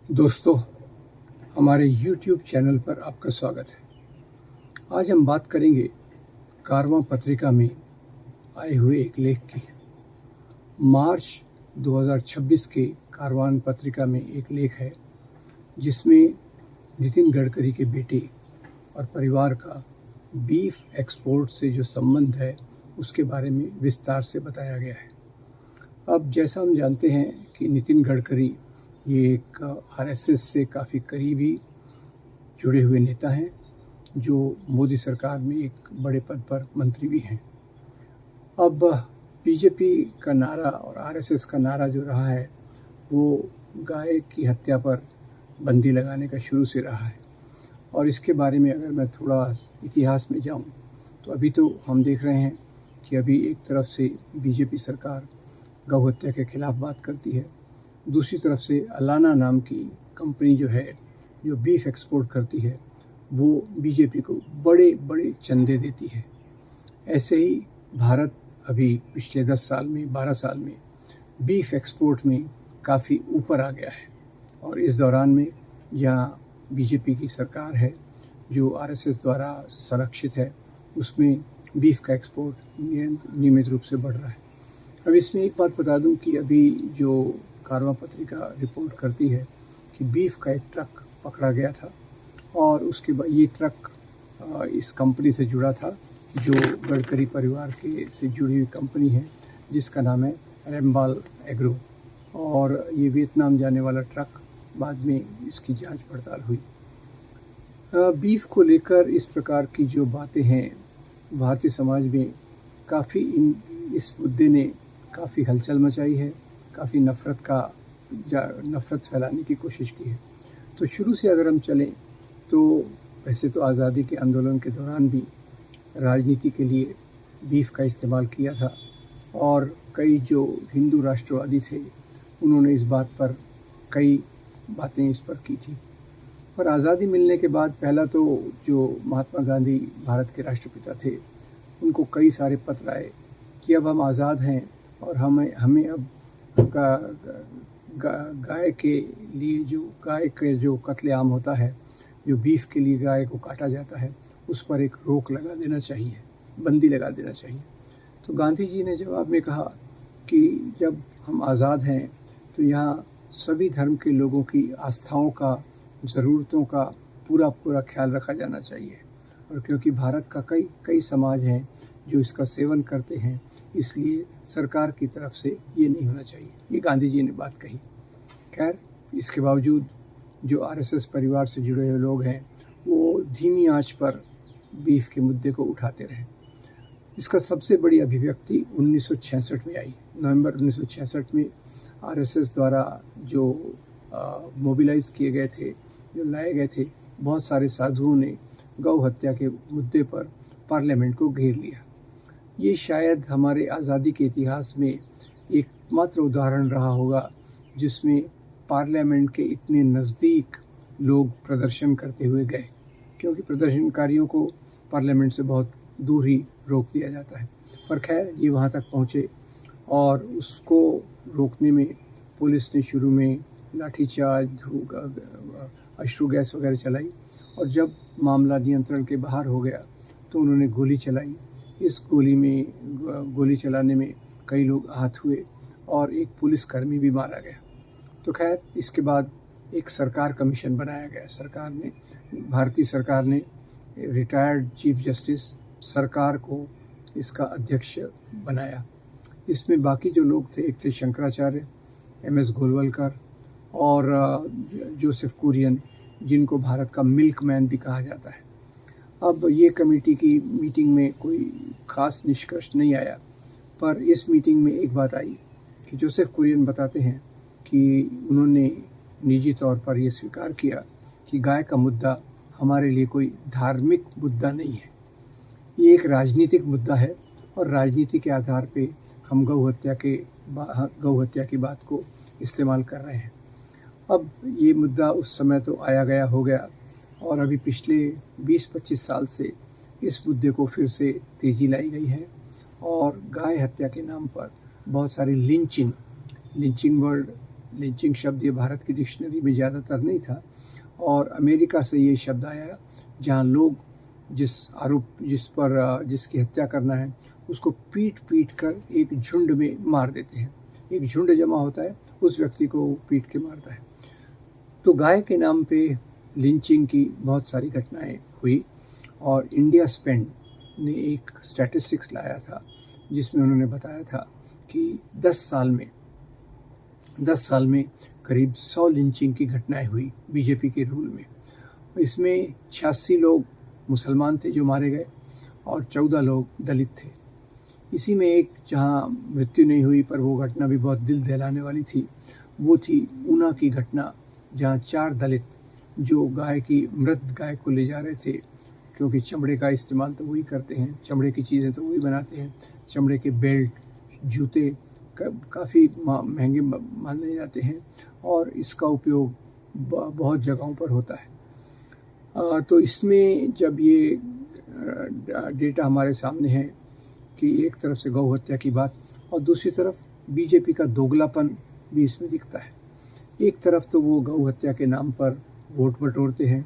दोस्तों, हमारे YouTube channel पर आपका स्वागत है। आज हम बात करेंगे कारवां पत्रिका में आए हुए एक लेख की। मार्च 2026 के कारवां पत्रिका में एक लेख है जिसमें नितिन गडकरी के बेटे और परिवार का बीफ एक्सपोर्ट से जो संबंध है उसके बारे में विस्तार से बताया गया है। अब जैसा हम जानते हैं कि नितिन गडकरी ये एक आरएसएस से काफ़ी करीबी जुड़े हुए नेता हैं जो मोदी सरकार में एक बड़े पद पर मंत्री भी हैं। अब बीजेपी का नारा और आरएसएस का नारा जो रहा है वो गाय की हत्या पर बंदी लगाने का शुरू से रहा है। और इसके बारे में अगर मैं थोड़ा इतिहास में जाऊं तो अभी तो हम देख रहे हैं कि अभी एक तरफ से बीजेपी सरकार गौ हत्या के खिलाफ बात करती है, दूसरी तरफ से अलाना नाम की कंपनी जो है जो बीफ एक्सपोर्ट करती है वो बीजेपी को बड़े बड़े चंदे देती है। ऐसे ही भारत अभी पिछले 10 साल में 12 साल में बीफ एक्सपोर्ट में काफ़ी ऊपर आ गया है। और इस दौरान में जहाँ बीजेपी की सरकार है जो आरएसएस द्वारा संरक्षित है उसमें बीफ का एक्सपोर्ट नियमित रूप से बढ़ रहा है। अब इसमें एक बात बता दूं कि अभी जो कारवां पत्रिका रिपोर्ट करती है कि बीफ का एक ट्रक पकड़ा गया था और उसके बाद ये ट्रक इस कंपनी से जुड़ा था जो गडकरी परिवार के से जुड़ी हुई कंपनी है जिसका नाम है रेम्बाल एग्रो, और ये वियतनाम जाने वाला ट्रक बाद में इसकी जांच पड़ताल हुई। बीफ को लेकर इस प्रकार की जो बातें हैं भारतीय समाज में काफ़ी इस मुद्दे ने काफ़ी हलचल मचाई है, काफ़ी नफ़रत फैलाने की कोशिश की है। तो शुरू से अगर हम चलें तो वैसे तो आज़ादी के आंदोलन के दौरान भी राजनीति के लिए बीफ का इस्तेमाल किया था और कई जो हिंदू राष्ट्रवादी थे उन्होंने इस बात पर कई बातें इस पर की थी। पर आज़ादी मिलने के बाद पहला तो जो महात्मा गांधी भारत के राष्ट्रपिता थे उनको कई सारे पत्र आए कि अब हम आज़ाद हैं और हमें अब गाय के लिए जो गाय के जो कत्लेआम होता है, जो बीफ के लिए गाय को काटा जाता है, उस पर एक रोक लगा देना चाहिए, बंदी लगा देना चाहिए। तो गांधी जी ने जवाब में कहा कि जब हम आज़ाद हैं तो यहाँ सभी धर्म के लोगों की आस्थाओं का, ज़रूरतों का पूरा ख्याल रखा जाना चाहिए। और क्योंकि भारत का कई समाज हैं जो इसका सेवन करते हैं इसलिए सरकार की तरफ से ये नहीं होना चाहिए, ये गांधी जी ने बात कही। खैर, इसके बावजूद जो आरएसएस परिवार से जुड़े हुए लोग हैं वो धीमी आंच पर बीफ के मुद्दे को उठाते रहे। इसका सबसे बड़ी अभिव्यक्ति 1966 में आई। नवंबर 1966 में आरएसएस द्वारा जो मोबिलाइज किए गए थे, जो लाए गए थे, बहुत सारे साधुओं ने गौ हत्या के मुद्दे पर पार्लियामेंट को घेर लिया। ये शायद हमारे आज़ादी के इतिहास में एकमात्र उदाहरण रहा होगा जिसमें पार्लियामेंट के इतने नज़दीक लोग प्रदर्शन करते हुए गए, क्योंकि प्रदर्शनकारियों को पार्लियामेंट से बहुत दूर ही रोक दिया जाता है। पर खैर ये वहाँ तक पहुँचे और उसको रोकने में पुलिस ने शुरू में लाठीचार्ज, अश्रु गैस वगैरह चलाई और जब मामला नियंत्रण के बाहर हो गया तो उन्होंने गोली चलाई। इस गोली चलाने में कई लोग आहत हुए और एक पुलिसकर्मी भी मारा गया। तो खैर इसके बाद एक सरकार कमीशन बनाया गया। भारतीय सरकार ने रिटायर्ड चीफ जस्टिस सरकार को इसका अध्यक्ष बनाया। इसमें बाकी जो लोग थे, एक थे शंकराचार्य, एमएस गोलवलकर और जोसेफ कुरियन, जिनको भारत का मिल्कमैन भी कहा जाता है। अब ये कमेटी की मीटिंग में कोई ख़ास निष्कर्ष नहीं आया, पर इस मीटिंग में एक बात आई कि जोसेफ कुरियन बताते हैं कि उन्होंने निजी तौर पर यह स्वीकार किया कि गाय का मुद्दा हमारे लिए कोई धार्मिक मुद्दा नहीं है, ये एक राजनीतिक मुद्दा है और राजनीति के आधार पे हम गौ हत्या की बात को इस्तेमाल कर रहे हैं। अब ये मुद्दा उस समय तो आया गया हो गया और अभी पिछले 20-25 साल से इस मुद्दे को फिर से तेज़ी लाई गई है और गाय हत्या के नाम पर बहुत सारी लिंचिंग वर्ड लिंचिंग शब्द ये भारत की डिक्शनरी में ज़्यादातर नहीं था, और अमेरिका से ये शब्द आया, जहाँ लोग जिसकी हत्या करना है उसको पीट पीट कर एक झुंड में मार देते हैं। एक झुंड जमा होता है, उस व्यक्ति को पीट के मारता है। तो गाय के नाम पे लिंचिंग की बहुत सारी घटनाएं हुई, और इंडिया स्पेंड ने एक स्टैटिस्टिक्स लाया था जिसमें उन्होंने बताया था कि 10 साल में करीब 100 लिंचिंग की घटनाएं हुई बीजेपी के रूल में। इसमें 86 लोग मुसलमान थे जो मारे गए, और 14 लोग दलित थे। इसी में एक जहां मृत्यु नहीं हुई पर वो घटना भी बहुत दिल दहलाने वाली थी, वो थी ऊना की घटना, जहां 4 दलित जो मृत गाय को ले जा रहे थे, क्योंकि चमड़े का इस्तेमाल तो वही करते हैं, चमड़े की चीज़ें तो वही बनाते हैं, चमड़े के बेल्ट, जूते काफ़ी महंगे माने जाते हैं, और इसका उपयोग बहुत जगहों पर होता है। तो इसमें जब ये डेटा हमारे सामने है कि एक तरफ से गौ हत्या की बात, और दूसरी तरफ बीजेपी का दोगलापन भी इसमें दिखता है। एक तरफ तो वो गौ हत्या के नाम पर वोट बटोरते हैं,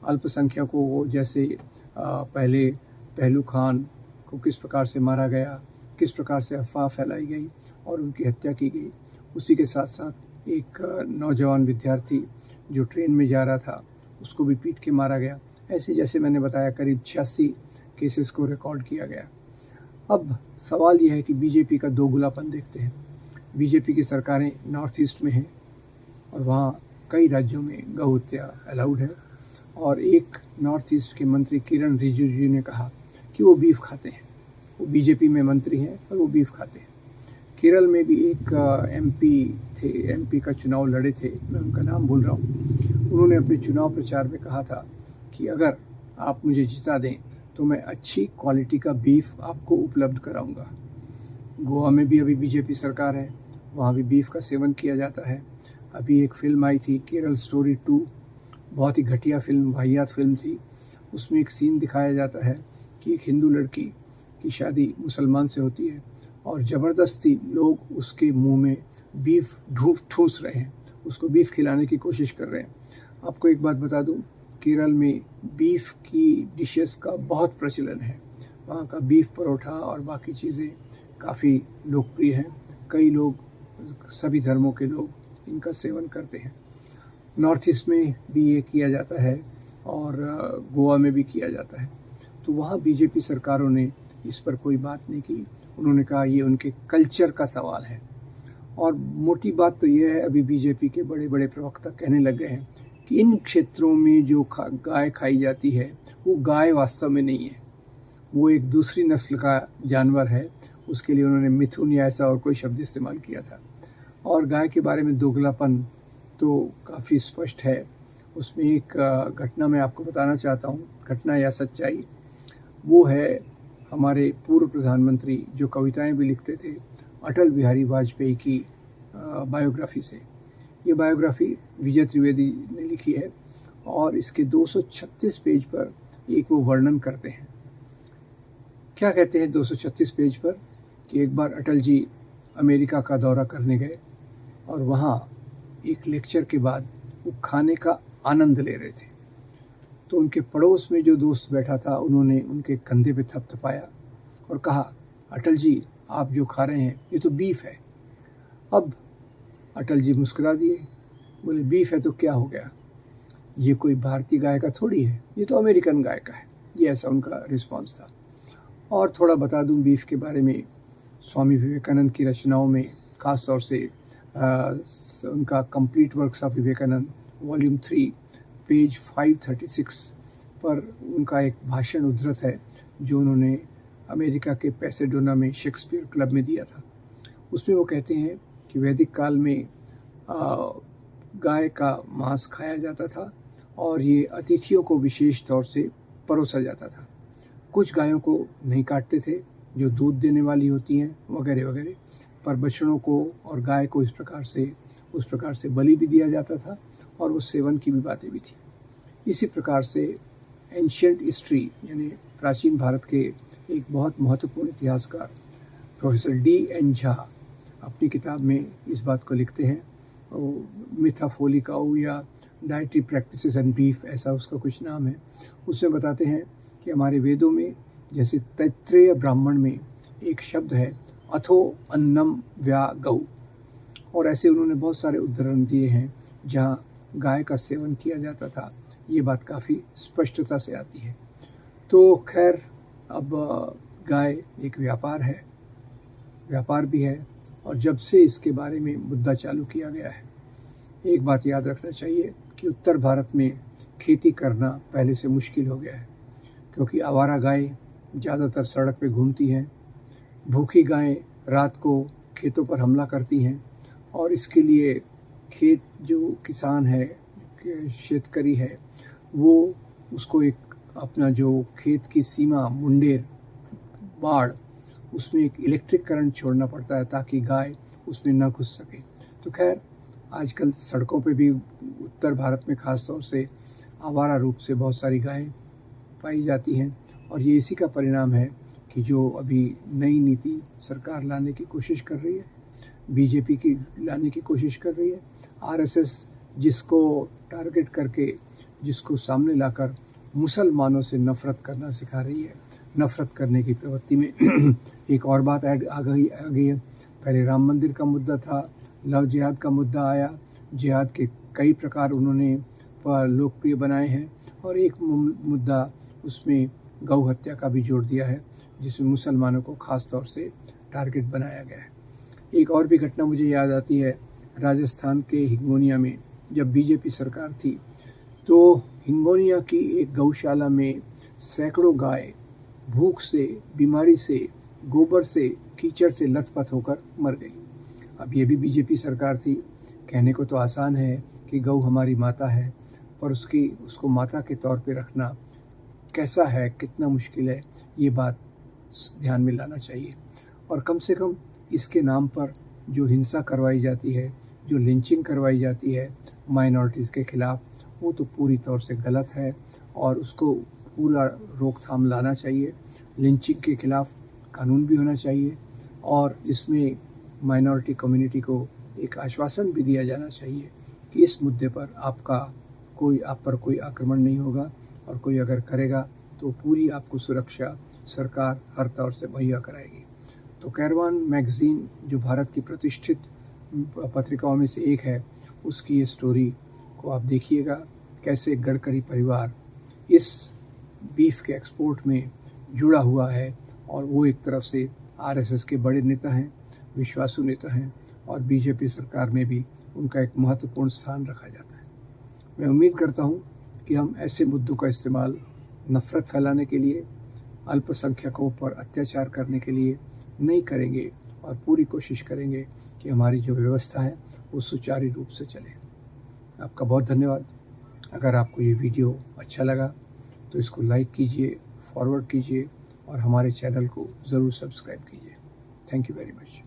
अल्पसंख्यकों को, जैसे पहले पहलू खान को किस प्रकार से मारा गया, किस प्रकार से अफवाह फैलाई गई और उनकी हत्या की गई। उसी के साथ साथ एक नौजवान विद्यार्थी जो ट्रेन में जा रहा था, उसको भी पीट के मारा गया। ऐसे जैसे मैंने बताया करीब 86 केसेस को रिकॉर्ड किया गया। अब सवाल यह है कि बीजेपी का दोगलापन देखते हैं। बीजेपी की सरकारें नॉर्थ ईस्ट में हैं, और वहाँ कई राज्यों में गौ हत्या अलाउड है, और एक नॉर्थ ईस्ट के मंत्री किरण रिजिजू ने कहा कि वो बीफ खाते हैं। वो बीजेपी में मंत्री हैं और वो बीफ खाते हैं। केरल में भी एक एमपी का चुनाव लड़े थे, मैं उनका नाम भूल रहा हूँ। उन्होंने अपने चुनाव प्रचार में कहा था कि अगर आप मुझे जिता दें तो मैं अच्छी क्वालिटी का बीफ आपको उपलब्ध कराऊंगा। गोवा में भी अभी बीजेपी सरकार है, वहाँ भी बीफ का सेवन किया जाता है। अभी एक फिल्म आई थी केरल स्टोरी 2, बहुत ही घटिया फिल्म, वाहियात फिल्म थी। उसमें एक सीन दिखाया जाता है कि एक हिंदू लड़की की शादी मुसलमान से होती है, और ज़बरदस्ती लोग उसके मुंह में बीफ ठूस रहे हैं, उसको बीफ खिलाने की कोशिश कर रहे हैं। आपको एक बात बता दूं, केरल में बीफ की डिशेस का बहुत प्रचलन है। वहाँ का बीफ परोठा और बाकी चीज़ें काफ़ी लोकप्रिय हैं। कई लोग, सभी धर्मों के लोग इनका सेवन करते हैं। नॉर्थ ईस्ट में भी ये किया जाता है, और गोवा में भी किया जाता है। तो वहाँ बीजेपी सरकारों ने इस पर कोई बात नहीं की। उन्होंने कहा ये उनके कल्चर का सवाल है। और मोटी बात तो ये है, अभी बीजेपी के बड़े बड़े प्रवक्ता कहने लग गए हैं कि इन क्षेत्रों में जो गाय खाई जाती है वो गाय वास्तव में नहीं है, वो एक दूसरी नस्ल का जानवर है। उसके लिए उन्होंने मिथुन या ऐसा और कोई शब्द इस्तेमाल किया था। और गाय के बारे में दोगलापन तो काफ़ी स्पष्ट है। उसमें एक घटना मैं आपको बताना चाहता हूँ, घटना या सच्चाई, वो है हमारे पूर्व प्रधानमंत्री जो कविताएं भी लिखते थे, अटल बिहारी वाजपेयी की बायोग्राफी से। ये बायोग्राफी विजय त्रिवेदी ने लिखी है, और इसके 236 पेज पर एक वो वर्णन करते हैं। क्या कहते हैं 236 पेज पर कि एक बार अटल जी अमेरिका का दौरा करने गए, और वहाँ एक लेक्चर के बाद वो खाने का आनंद ले रहे थे। तो उनके पड़ोस में जो दोस्त बैठा था, उन्होंने उनके कंधे पे थपथपाया और कहा, अटल जी आप जो खा रहे हैं ये तो बीफ है। अब अटल जी मुस्कुरा दिए, बोले बीफ है तो क्या हो गया, ये कोई भारतीय गाय का थोड़ी है, ये तो अमेरिकन गाय का है। ये ऐसा उनका रिस्पॉन्स था। और थोड़ा बता दूं बीफ के बारे में, स्वामी विवेकानंद की रचनाओं में, ख़ास तौर से उनका complete works of Vivekananda volume 3 page 536 पर उनका एक भाषण उद्धृत है जो उन्होंने अमेरिका के पैसेडोना में शेक्सपियर क्लब में दिया था। उसमें वो कहते हैं कि वैदिक काल में गाय का मांस खाया जाता था, और ये अतिथियों को विशेष तौर से परोसा जाता था। कुछ गायों को नहीं काटते थे जो दूध देने वाली होती हैं वगैरह वगैरह, पर बछड़ों को और गाय को उस प्रकार से बलि भी दिया जाता था, और उस सेवन की भी बातें भी थी। इसी प्रकार से एंशियंट हिस्ट्री यानी प्राचीन भारत के एक बहुत महत्वपूर्ण इतिहासकार प्रोफेसर D.N. झा अपनी किताब में इस बात को लिखते हैं, मिथाफोली काऊ या डाइटरी प्रैक्टिसेस एंड बीफ, ऐसा उसका कुछ नाम है। उसमें बताते हैं कि हमारे वेदों में जैसे तैत्रेय ब्राह्मण में एक शब्द है अथो अन्नम व्या गौ, और ऐसे उन्होंने बहुत सारे उदाहरण दिए हैं जहाँ गाय का सेवन किया जाता था। ये बात काफ़ी स्पष्टता से आती है। तो खैर, अब गाय एक व्यापार भी है, और जब से इसके बारे में मुद्दा चालू किया गया है, एक बात याद रखना चाहिए कि उत्तर भारत में खेती करना पहले से मुश्किल हो गया है, क्योंकि आवारा गाय ज़्यादातर सड़क पे घूमती हैं। भूखी गायें रात को खेतों पर हमला करती हैं, और इसके लिए खेत जो किसान है, शेतकरी है, वो उसको एक अपना जो खेत की सीमा, मुंडेर, बाड़, उसमें एक इलेक्ट्रिक करंट छोड़ना पड़ता है ताकि गाय उसमें न घुस सके। तो खैर, आजकल सड़कों पे भी उत्तर भारत में ख़ास तौर से आवारा रूप से बहुत सारी गायें पाई जाती हैं, और ये इसी का परिणाम है कि जो अभी नई नीति सरकार लाने की कोशिश कर रही है, बीजेपी की लाने की कोशिश कर रही है, आरएसएस जिसको टारगेट करके, जिसको सामने लाकर मुसलमानों से नफ़रत करना सिखा रही है, नफ़रत करने की प्रवृत्ति में एक और बात आ गई है। पहले राम मंदिर का मुद्दा था, लव जिहाद का मुद्दा आया, जिहाद के कई प्रकार उन्होंने लोकप्रिय बनाए हैं, और एक मुद्दा उसमें गौ हत्या का भी जोड़ दिया है, जिसमें मुसलमानों को ख़ास तौर से टारगेट बनाया गया है। एक और भी घटना मुझे याद आती है, राजस्थान के हिंगोनिया में जब बीजेपी सरकार थी, तो हिंगोनिया की एक गौशाला में सैकड़ों गाय भूख से, बीमारी से, गोबर से, कीचड़ से लथपथ होकर मर गई। अब ये भी बीजेपी सरकार थी। कहने को तो आसान है कि गौ हमारी माता है, पर उसको माता के तौर पे रखना कैसा है, कितना मुश्किल है, ये बात ध्यान में लाना चाहिए। और कम से कम इसके नाम पर जो हिंसा करवाई जाती है, जो लिंचिंग करवाई जाती है माइनॉरिटीज़ के ख़िलाफ़, वो तो पूरी तौर से गलत है, और उसको पूरा रोकथाम लाना चाहिए। लिंचिंग के ख़िलाफ़ कानून भी होना चाहिए, और इसमें माइनॉरिटी कम्युनिटी को एक आश्वासन भी दिया जाना चाहिए कि इस मुद्दे पर आप पर कोई आक्रमण नहीं होगा, और कोई अगर करेगा तो पूरी आपको सुरक्षा सरकार हर तौर से मुहैया कराएगी। तो कैरवान मैगज़ीन, जो भारत की प्रतिष्ठित पत्रिकाओं में से एक है, उसकी ये स्टोरी को आप देखिएगा, कैसे गडकरी परिवार इस बीफ के एक्सपोर्ट में जुड़ा हुआ है, और वो एक तरफ से आरएसएस के बड़े नेता हैं, विश्वासु नेता हैं, और बीजेपी सरकार में भी उनका एक महत्वपूर्ण स्थान रखा जाता है। मैं उम्मीद करता हूँ कि हम ऐसे मुद्दों का इस्तेमाल नफ़रत फैलाने के लिए, अल्पसंख्यकों पर अत्याचार करने के लिए नहीं करेंगे, और पूरी कोशिश करेंगे कि हमारी जो व्यवस्था है वो सुचारू रूप से चले। आपका बहुत धन्यवाद। अगर आपको ये वीडियो अच्छा लगा तो इसको लाइक कीजिए, फॉरवर्ड कीजिए, और हमारे चैनल को ज़रूर सब्सक्राइब कीजिए। Thank you very much.